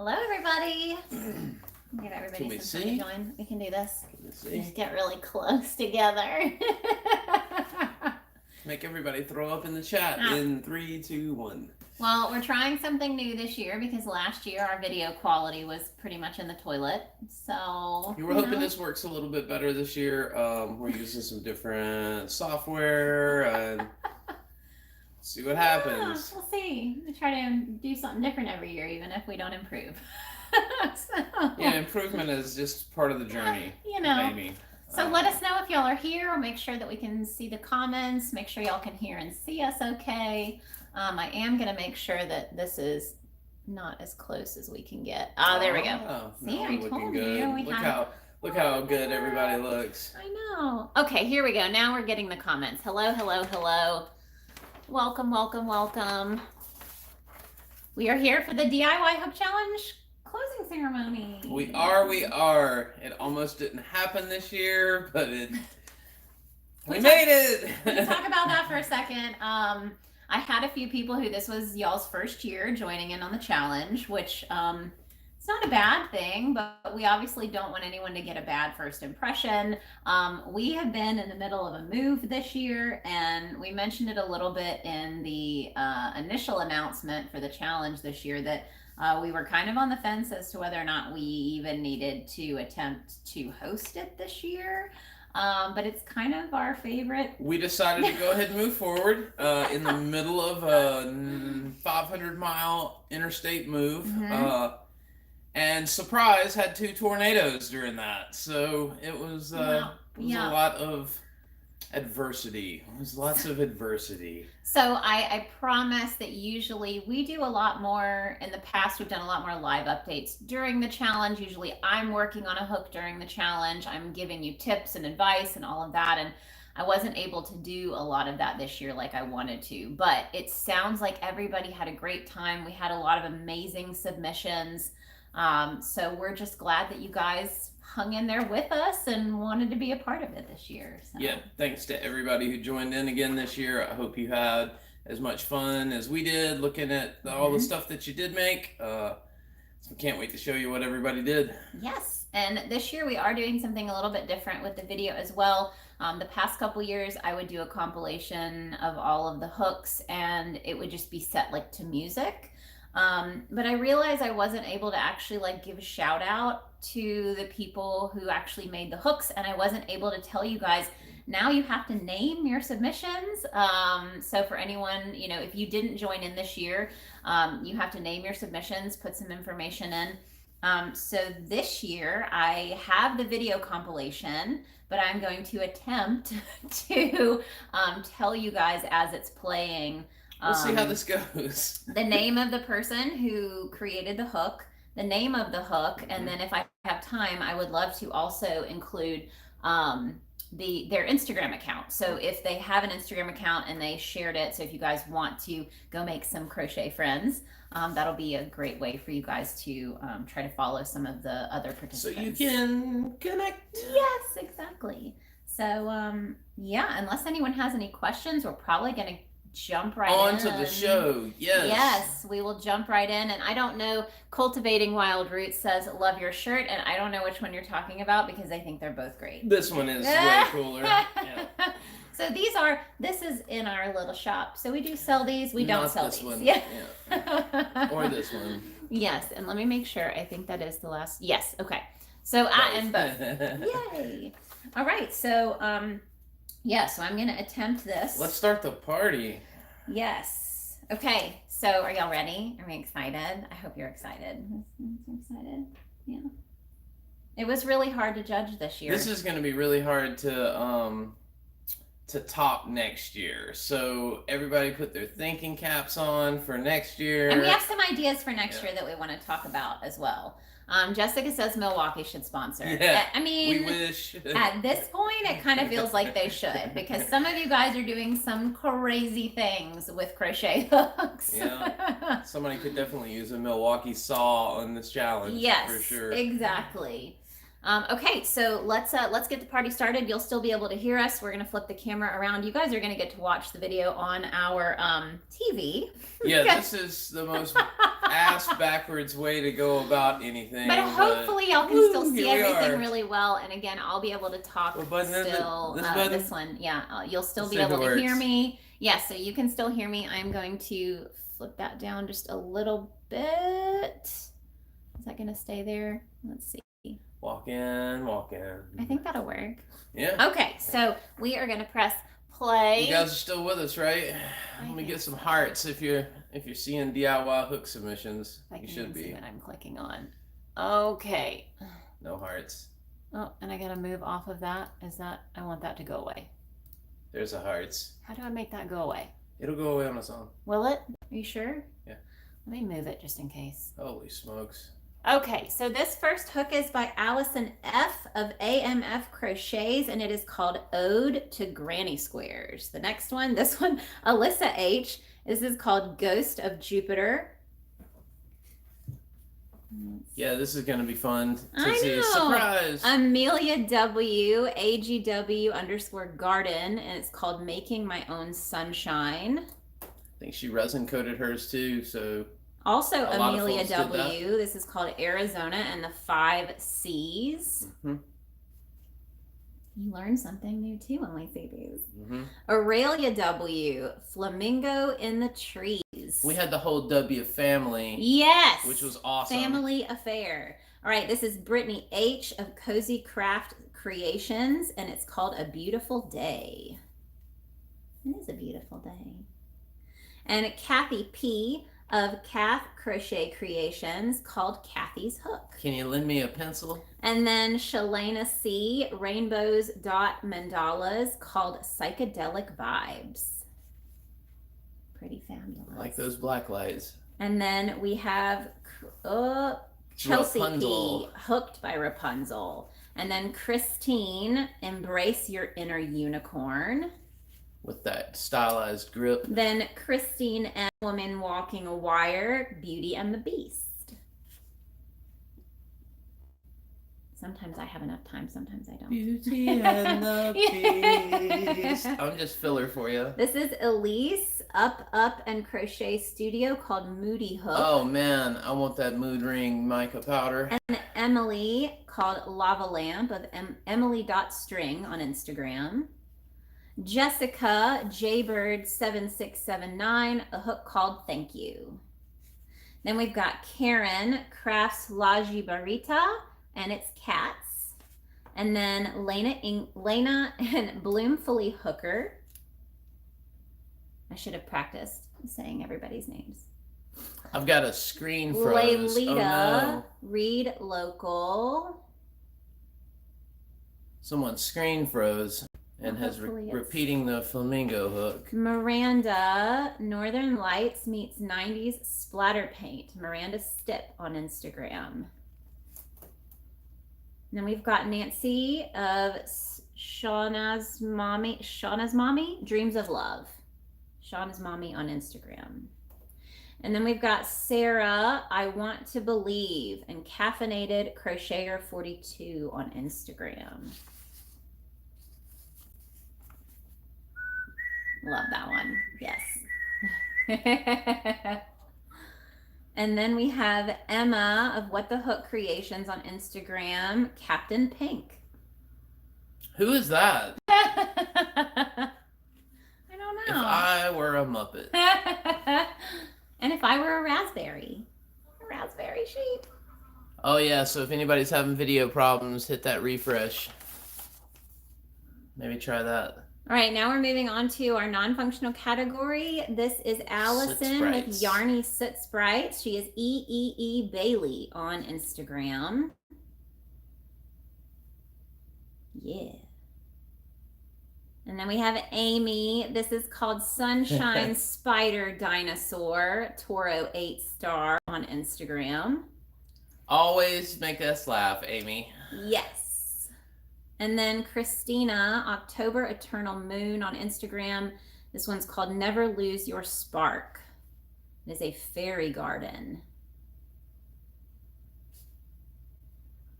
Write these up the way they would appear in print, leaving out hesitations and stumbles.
Hello, everybody. Give everybody Can we some time see? to join. We can do this. Let's see. Just get really close together. Make everybody throw up in the chat in 3, 2, 1. Well, we're trying something new this year because last year our video quality was pretty much in the toilet. So You were hoping this works a little bit better this year. We're using some different software and see what happens. We'll see. We try to do something different every year, even if we don't improve. Yeah, improvement is just part of the journey. Maybe. So let us know if y'all are here. Make sure that we can see the comments. Make sure y'all can hear and see us okay. I am going to make sure that this is not as close as we can get. There we go. See, I told you. Look how good everybody looks. I know. Okay, here we go. Now we're getting the comments. Hello, hello, hello. Welcome, welcome, welcome. We are here for the DIY Hook Challenge closing ceremony. We are. It almost didn't happen this year, but we made it. We can talk about that for a second. I had a few people who this was y'all's first year joining in on the challenge, which it's not a bad thing, but we obviously don't want anyone to get a bad first impression. We have been in the middle of a move this year, and we mentioned it a little bit in the initial announcement for the challenge this year that we were kind of on the fence as to whether or not we even needed to attempt to host it this year. But it's kind of our favorite. We decided to go ahead and move forward in the middle of a 500-mile interstate move. And surprise, had 2 tornadoes during that. So it was, a lot of adversity. It was lots of adversity. So I promise that usually we do a lot more. In the past, we've done a lot more live updates during the challenge. Usually I'm working on a hook during the challenge. I'm giving you tips and advice and all of that. And I wasn't able to do a lot of that this year like I wanted to. But it sounds like everybody had a great time. We had a lot of amazing submissions. So we're just glad that you guys hung in there with us and wanted to be a part of it this year. So. Yeah, thanks to everybody who joined in again this year. I hope you had as much fun as we did looking at all the stuff that you did make. So can't wait to show you what everybody did. Yes, and this year we are doing something a little bit different with the video as well. The past couple years I would do a compilation of all of the hooks and it would just be set like to music. But I realized I wasn't able to actually like give a shout out to the people who actually made the hooks, and I wasn't able to tell you guys, now you have to name your submissions. So for anyone, if you didn't join in this year, you have to name your submissions, put some information in. So this year I have the video compilation, but I'm going to attempt to tell you guys as it's playing. We'll see how this goes. The name of the person who created the hook, the name of the hook, and then if I have time, I would love to also include their Instagram account. So if they have an Instagram account and they shared it, so if you guys want to go make some crochet friends, that'll be a great way for you guys to try to follow some of the other participants. So you can connect. Yes, exactly. So yeah, unless anyone has any questions, we're probably going to jump right on to the show. Yes, we will jump right in. And I don't know, Cultivating Wild Roots says love your shirt, and I don't know which one you're talking about because I think they're both great. This one is way cooler. Yeah. So this is in our little shop. So we do sell these. We don't sell these. One. Yeah. Or this one. Yes, and let me make sure. I think that is the last. Yes. Okay. So I am both. Yay. All right. So yeah, so I'm going to attempt this. Let's start the party. Yes. Okay, so are y'all ready? Are we excited? I hope you're excited. Excited? Yeah. It was really hard to judge this year. This is going to be really hard to top next year. So everybody put their thinking caps on for next year. And we have some ideas for next year that we want to talk about as well. Jessica says Milwaukee should sponsor. Yeah, I mean, we wish. At this point, it kind of feels like they should, because some of you guys are doing some crazy things with crochet hooks. Yeah, somebody could definitely use a Milwaukee saw on this challenge. Yes, for sure. Exactly. Okay, so let's get the party started. You'll still be able to hear us. We're gonna flip the camera around. You guys are gonna get to watch the video on our TV. Yeah, this is the most ass backwards way to go about anything. But hopefully y'all can still see everything are. really well. And again, I'll be able to talk still. This one, yeah, you'll still be able to hear me. Yes, so you can still hear me. I'm going to flip that down just a little bit. Is that gonna stay there? Let's see. Walk in, walk in. I think that'll work. Yeah. Okay, so we are gonna press play. You guys are still with us, right? Let me get some hearts if you're seeing DIY hook submissions. You should be. See what I'm clicking on. Okay. No hearts. Oh, and I gotta move off of that. I want that to go away. There's the hearts. How do I make that go away? It'll go away on its own. Will it? Are you sure? Yeah. Let me move it just in case. Holy smokes. Okay, so this first hook is by Allison F. of AMF Crochets, and it is called Ode to Granny Squares. The next one, this one, Alyssa H. This is called Ghost of Jupiter. Yeah, this is going to be fun to I see. know. Surprise! Amelia W. AGW_garden, and it's called Making My Own Sunshine. I think she resin coated hers too, so... Also, Amelia W. This is called Arizona and the 5 C's. Mm-hmm. You learn something new too when we see these. Mm-hmm. Aurelia W. Flamingo in the Trees. We had the whole W family. Yes. Which was awesome. Family affair. All right, this is Brittany H. of Cozy Craft Creations, and it's called A Beautiful Day. It is a beautiful day. And Kathy P. of Kath Crochet Creations, called Kathy's Hook. Can you lend me a pencil? And then Shalana C. Rainbows Dot Mandalas, called Psychedelic Vibes. Pretty fabulous. Like those black lights. And then we have Chelsea Rapunzel. P. Hooked by Rapunzel. And then Christine, Embrace Your Inner Unicorn. With that stylized grip. Then Christine M. Woman Walking a Wire, Beauty and the Beast. Sometimes I have enough time, sometimes I don't. Beauty and the Beast. I'm just filler for you. This is Elise, Up and Crochet Studio, called Moody Hook. Oh man, I want that mood ring mica powder. And Emily, called Lava Lamp, of Emily.string on Instagram. Jessica Jaybird7679, a hook called Thank You. Then we've got Karen Crafts La Jibarita, and it's cats. And then Lena and Bloomfully Hooker. I should have practiced saying everybody's names. I've got a screen froze. Laylita, oh, no. Read Local. Someone's screen froze. And has repeating the flamingo hook. Miranda, Northern Lights meets 90s splatter paint. Miranda Stip on Instagram. And then we've got Nancy of Shauna's Mommy, Dreams of Love. Shauna's Mommy on Instagram. And then we've got Sarah, I Want to Believe, and Caffeinated Crocheter 42 on Instagram. Love that one. Yes. And then we have Emma of What the Hook Creations on Instagram, Captain Pink. Who is that? I don't know. If I were a Muppet. And if I were a raspberry sheep. Oh yeah, so if anybody's having video problems, hit that refresh. Maybe try that. All right, now we're moving on to our non-functional category. This is Allison with Yarny Soot Sprites. She is EEE Bailey on Instagram. Yeah. And then we have Amy. This is called Sunshine Spider Dinosaur, Toro 8 Star on Instagram. Always make us laugh, Amy. Yes. And then Christina, October Eternal Moon on Instagram. This one's called Never Lose Your Spark. It is a fairy garden.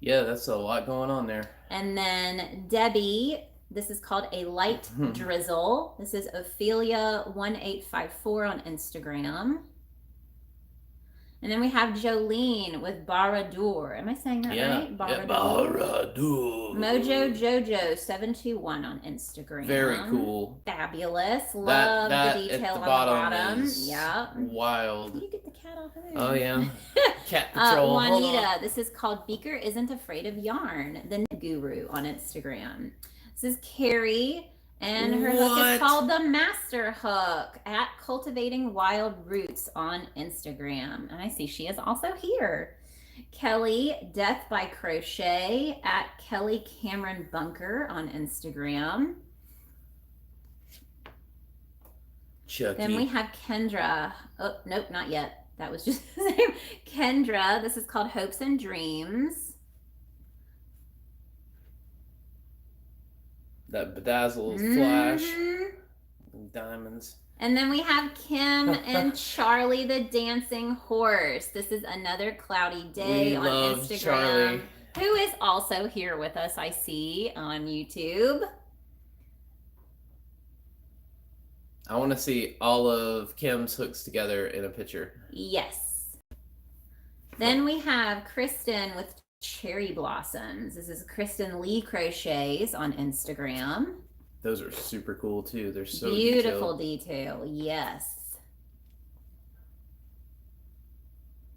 Yeah, that's a lot going on there. And then Debbie, this is called a light drizzle. This is Ophelia1854 on Instagram. And then we have Jolene with Baradur. Am I saying that right? Baradur. Baradur. Mojo Jojo 721 on Instagram. Very cool. Fabulous. Love the detail on the bottom. Yeah. Wild. Can you get the cat off of there? Oh yeah. Cat patrol. Juanita, this is called Beaker Isn't Afraid of Yarn, the Guru on Instagram. This is Carrie. And her hook is called the Master Hook at Cultivating Wild Roots on Instagram. And I see she is also here. Kelly, Death by Crochet at Kelly Cameron Bunker on Instagram. Chucky. Then we have Kendra. Oh, nope, not yet. That was just the name. Kendra, this is called Hopes and Dreams. That bedazzled flash. Diamonds. And then we have Kim and Charlie the Dancing Horse. This is another cloudy day on Instagram. Charlie. Who is also here with us, I see, on YouTube. I want to see all of Kim's hooks together in a picture. Yes. Then we have Kristen with Cherry Blossoms. This is Kristen Lee Crochets on Instagram. Those are super cool too. They're so beautiful detail. Yes.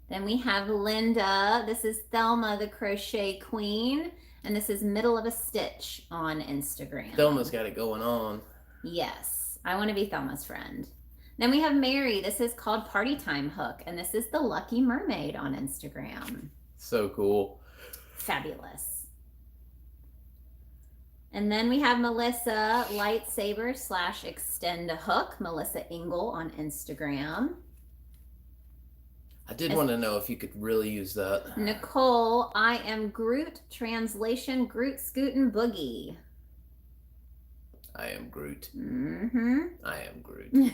Then we have Linda. This is Thelma the Crochet Queen. And this is Middle of a Stitch on Instagram. Thelma's got it going on. Yes. I want to be Thelma's friend. Then we have Mary. This is called Party Time Hook. And this is the Lucky Mermaid on Instagram. So cool. Fabulous. And then we have Melissa Lightsaber / Extend a Hook, Melissa Engel on Instagram. I did want to know if you could really use that. Nicole, I am Groot, translation Groot Scootin' Boogie. I am Groot. I am Groot.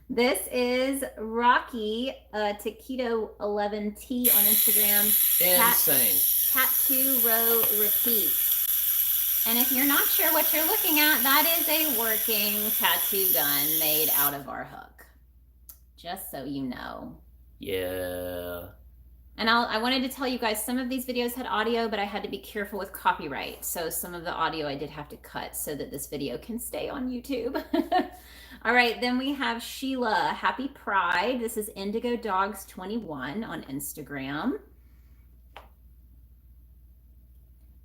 This is Rocky Taquito 11T on Instagram. Insane. Tattoo row repeat. And if you're not sure what you're looking at, that is a working tattoo gun made out of our hook. Just so you know. Yeah. And I wanted to tell you guys, some of these videos had audio, but I had to be careful with copyright. So some of the audio I did have to cut so that this video can stay on YouTube. All right, then we have Sheila, Happy Pride. This is Indigo Dogs 21 on Instagram.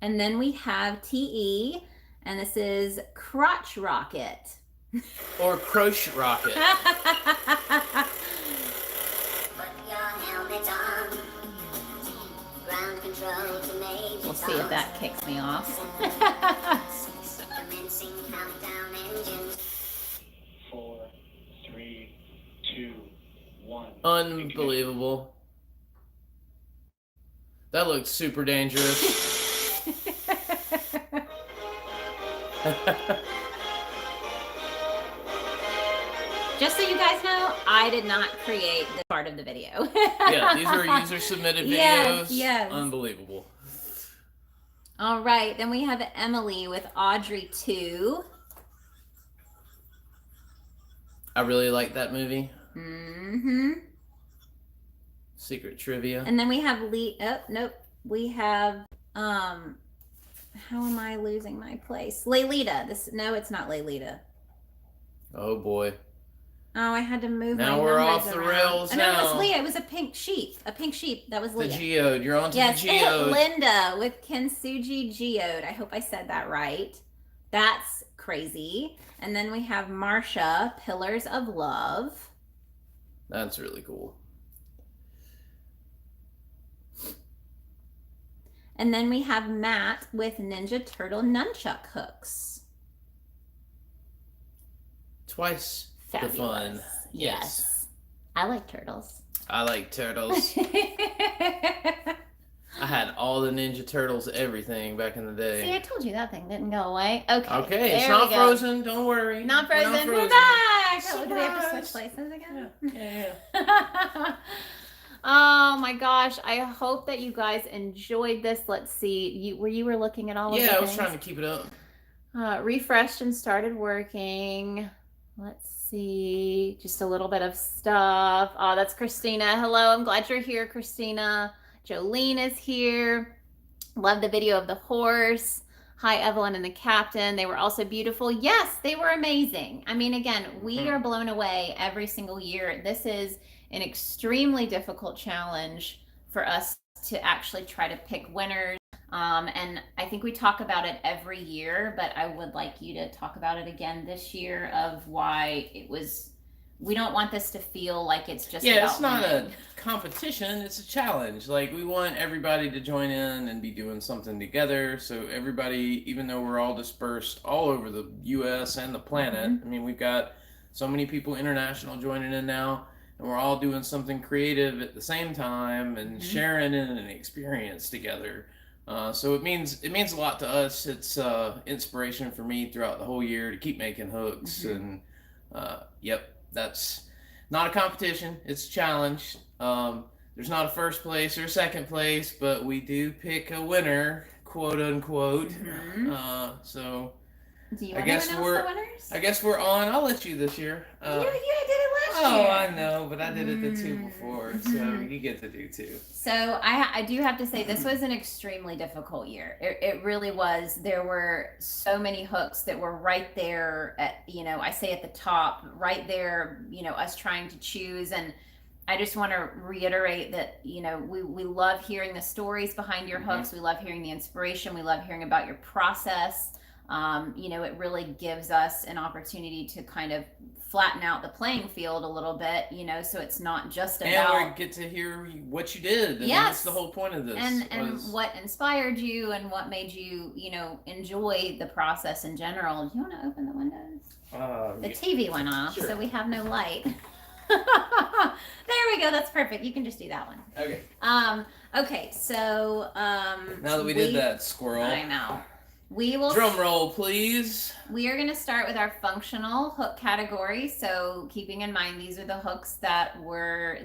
And then we have TE, and this is Crotch Rocket. Or Crochet Rocket. We'll see if that kicks me off. 4, 3, 2, 1. Unbelievable. That looks super dangerous. Just so you guys know, I did not create this part of the video. Yeah, these are user submitted videos. Yes. Unbelievable. All right, then we have Emily with Audrey 2. I really like that movie. Mm-hmm. Secret trivia. And then we have we have how am I losing my place? Laylita. No, it's not Laylita. Oh boy. Oh, I had to move now my we're numbers off the around. rails No, now. it was Leah. It was a pink sheep. A pink sheep. That was Leah. The geode. You're on to yes, the geode. Linda with Kintsugi Geode. I hope I said that right. That's crazy. And then we have Marsha, Pillars of Love. That's really cool. And then we have Matt with Ninja Turtle Nunchuck Hooks. Twice Fabulous. the fun. Yes. I like turtles. I like turtles. I had all the Ninja Turtles, everything back in the day. See, I told you that thing didn't go away. Okay. Okay, it's not frozen. Don't worry. Not frozen. Not We're frozen. back. Surprise. Look, we have to switch places again. Yeah. Oh my gosh. I hope that you guys enjoyed this. Let's see. You were looking at all of the Yeah, I was things? trying to keep it up. Refreshed and started working. Let's see. Just a little bit of stuff. Oh, that's Christina. Hello. I'm glad you're here, Christina. Jolene is here. Love the video of the horse. Hi, Evelyn and the captain. They were also beautiful. Yes, they were amazing. I mean, again, we are blown away every single year. This is an extremely difficult challenge for us to actually try to pick winners. And I think we talk about it every year, but I would like you to talk about it again this year of why it was. We don't want this to feel like it's just about it's not winning. a competition, it's a challenge. Like, we want everybody to join in and be doing something together, so everybody, even though we're all dispersed all over the US and the planet, I mean, we've got so many people international joining in now, and we're all doing something creative at the same time and sharing in an experience together. So it means a lot to us. It's inspiration for me throughout the whole year to keep making hooks. And yep, that's not a competition, it's a challenge. There's not a first place or a second place, but we do pick a winner, quote unquote. So Do you I want guess to announce the winners? I guess we're on. I'll let you this year. You did it last year. Oh, I know, but I did it the two before, so you get to do two. So I do have to say this was an extremely difficult year. It really was. There were so many hooks that were right there at, I say at the top, right there, us trying to choose. And I just want to reiterate that, we love hearing the stories behind your hooks. We love hearing the inspiration. We love hearing about your process. It really gives us an opportunity to kind of flatten out the playing field a little bit, so it's not just about. And we get to hear what you did. And Yes. That's the whole point of this. And what inspired you and what made you, enjoy the process in general. Do you want to open the windows? The TV went off, Sure. so we have no light. There we go. That's perfect. You can just do that one. Okay. Okay. So, Now that we did that, squirrel. I know. We will. Drum roll, please. We are going to start with our functional hook category. So keeping in mind, these are the hooks that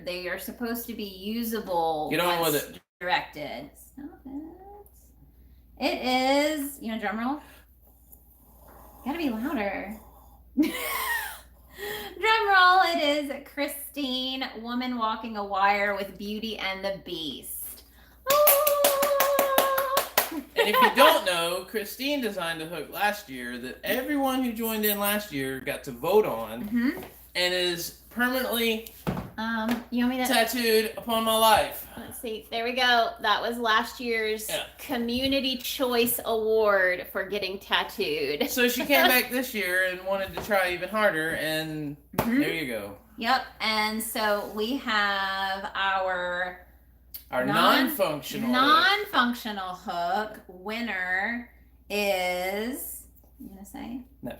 they are supposed to be usable. Get on once with it. Directed. Stop it. It is, drum roll. Gotta be louder. Drum roll. It is Christine, Woman Walking a Wire with Beauty and the Beast. And if you don't know, Christine designed a hook last year that everyone who joined in last year got to vote on and is permanently You want me to tattooed upon my life. Let's see. There we go. That was last year's Community Choice Award for getting tattooed. So she came back this year and wanted to try even harder, and there you go. Yep. And so we have our non-functional hook winner is. You gonna say? No.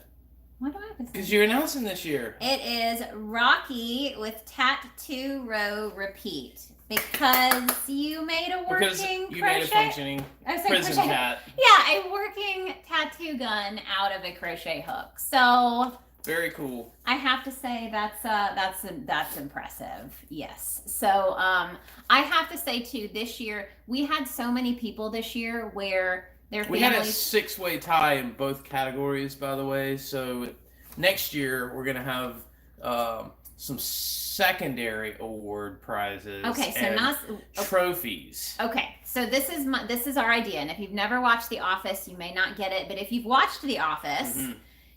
Why do I have to say? Because you're announcing this year. It is Rocky with Tattoo Row Repeat. Because you made a working Because you crochet. made a functioning prison crochet. cat. Yeah, a working tattoo gun out of a crochet hook. So Very cool. I have to say that's impressive. Yes. So I have to say too, this year we had so many people this year where their We families. had a 6-way tie in both categories, by the way. So next year we're gonna have some secondary award prizes. Okay, so and not trophies. Okay, so this is our idea, and if you've never watched The Office, you may not get it. But if you've watched The Office,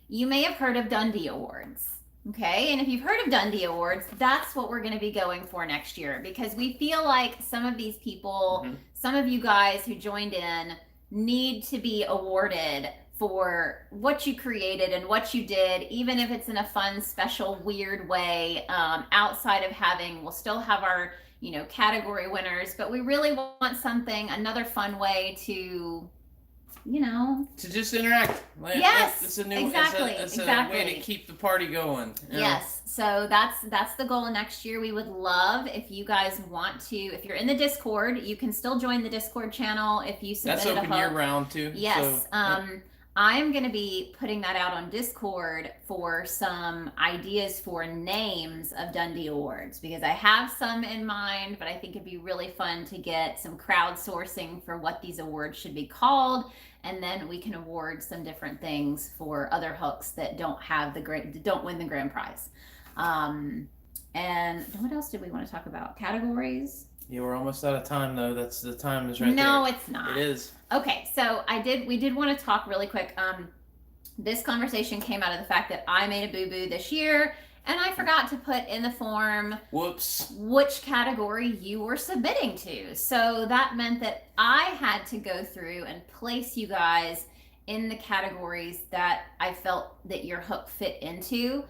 you may have heard of Dundie Awards. Okay, and if you've heard of Dundie Awards, that's what we're going to be going for next year, because we feel like some of these people, some of you guys who joined in, need to be awarded for what you created and what you did, even if it's in a fun, special, weird way. Outside of we'll still have our, category winners, but we really want another fun way to, to just interact. Yes, it's a new, exactly, it's a exactly. way to keep the party going. Yes, so that's the goal next year. We would love if you guys want to. If you're in the Discord, you can still join the Discord channel if you submitted That's open a hook. year round too. Yes. So, I'm going to be putting that out on Discord for some ideas for names of Dundee Awards, because I have some in mind, but I think it'd be really fun to get some crowdsourcing for what these awards should be called, and then we can award some different things for other hooks that don't win the grand prize. And what else did we want to talk about? Categories? Yeah, we're almost out of time though. That's the time is right there. No, it's not. It is. Okay, so we did want to talk really quick. This conversation came out of the fact that I made a boo-boo this year, and I forgot to put in the form Whoops. which category you were submitting to. So that meant that I had to go through and place you guys in the categories that I felt that your hook fit into.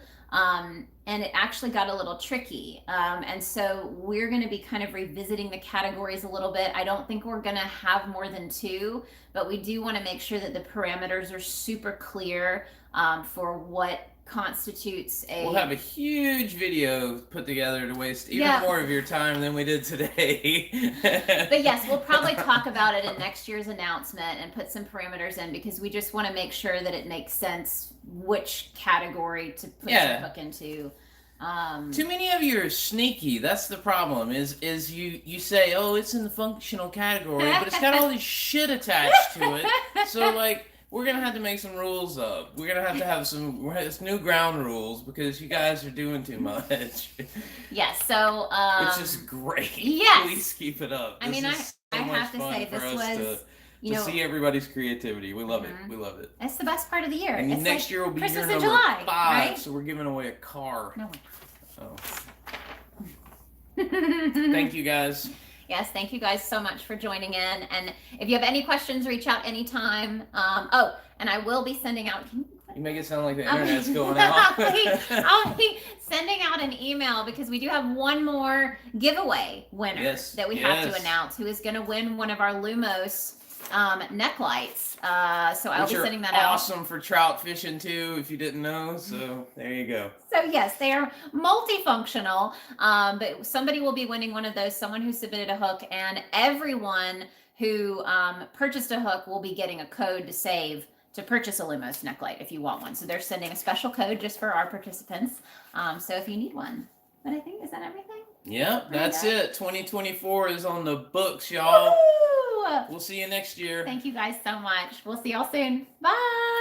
And it actually got a little tricky. And so we're going to be kind of revisiting the categories a little bit. I don't think we're going to have more than 2, but we do want to make sure that the parameters are super clear for what constitutes a... We'll have a huge video put together to waste even more of your time than we did today. But yes, we'll probably talk about it in next year's announcement and put some parameters in, because we just want to make sure that it makes sense which category to put your hook into. Too many of you are sneaky. That's the problem. Is you say, oh, it's in the functional category, but it's got all this shit attached to it. So like, we're gonna have to make some rules up. We're gonna have some new ground rules, because you guys are doing too much. Yes. So which is great. Yes. Please keep it up. I mean, I have to say this was. To see everybody's creativity. We love it. We love it. It's the best part of the year. And it's next year will be Christmas year in number July, 5, right? so we're giving away a car. No. Oh. Thank you guys. Yes, thank you guys so much for joining in. And if you have any questions, reach out anytime. And I will be sending out... You make it sound like the internet's going out. I'll be sending out an email, because we do have one more giveaway winner that we have to announce, who is going to win one of our Lumos neck lights. So I'll be sending that out. Awesome for trout fishing too, if you didn't know. So there you go. So yes, they are multifunctional. But somebody will be winning one of those, someone who submitted a hook, and everyone who purchased a hook will be getting a code to save to purchase a Lumos neck light if you want one. So they're sending a special code just for our participants. So if you need one. But I think, is that everything? Yep, that's it. 2024 is on the books, y'all. Woo! We'll see you next year. Thank you guys so much. We'll see y'all soon. Bye.